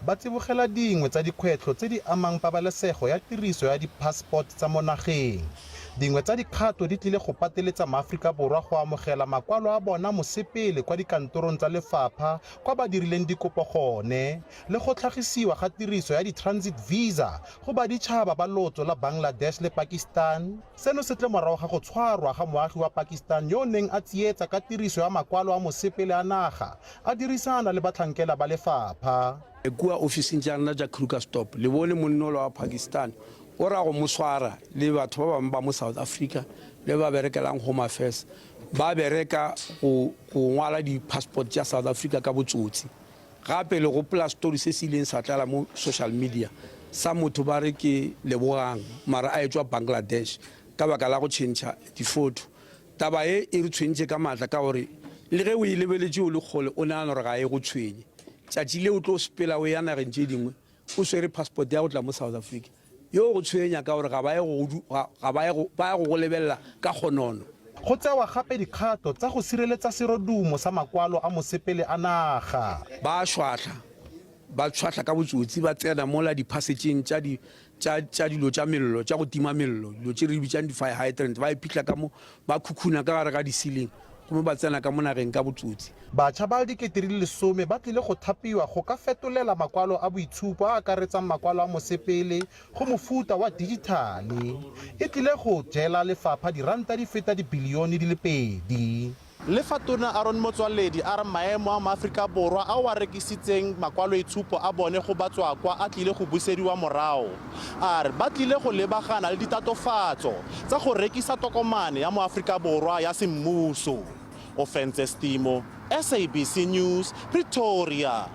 ba tsibogela dingwe tsa dikgwetlho tse di amang pabalesego ya tiriso ya di-passport tsa mo nageng. Dingwe tsa dikgato di tlile go pateletsa maAforika Borwa go amogela makwalo a bona mosepele kwa dikantorong tsa lefapha kwa ba dirileng dikopo gone, le go tlhagisiwa ga tiriso ya di-transit visa go baditšhaba ba lotso la Bangladesh le Pakistan. Seno se tle morago ga go tshwarwa ga moagi wa Pakistan yo neng a tsietsa ka tiriso ya makwalo a mosepele a naga a dirisana le batlhankela ba lefapha. Kua ofising tsa rona tsa Krugerstop le bone monnolo wa Pakistan o ra go moswara le batho ba bangwe ba mo South Africa le ba berekelang Home Affairs ba bereka go ngwala di-passport tsa South Africa ka botsotsi. Gape le go pla story se se ileng sa tlala mo social media sa motho ba re ke Lebogang mara a etswa Bangladesh ka baka la go tšhentšha difoto. Taba e re tshwentse ka matla ka gore le ge o e lebeletse o le kgole o nagana gore ga e go tshwenye. Tšatši le o tlo sepela o ya nageng tše dingwe o swere passport ya go tla mo South Africa yo go tshwenya ka gore ba ya go lebelela ka kgonono. Go tsewa gape dikgato tsa go sireletsa serodumo sa makwalo a mosepele a naga. Ba tshwahla ka botsotsi ba tsena mola di-passageng tša dilo tša mello tša go tima mello, dilo tše re bitsang di-fire hydrant ba iphitlha ka mo ba khukhuna ka gare ga di-ceiling gomme ba tsena ka mo nageng ka botsotsi. Batšha ba 2010 ba tlile go thapiwa go ka fetolela makwalo a boitshupo a akaretsang makwalo a mosepele go mofuta wa dijitale. E tlile go jela lefapha diranta di feta dibilione di le 2. Letona Aaron Motsoaledi a re maemo a maAforika Borwa a wa rekisitseng makwalo itshupo a bone go batswakwa a tlile go busediwa morago. A re ba tlile go lebagana le ditatofatso tsa go rekisa tokomane ya moAforika Borwa ya semmuso. Offense Stimo, SABC News, Pretoria.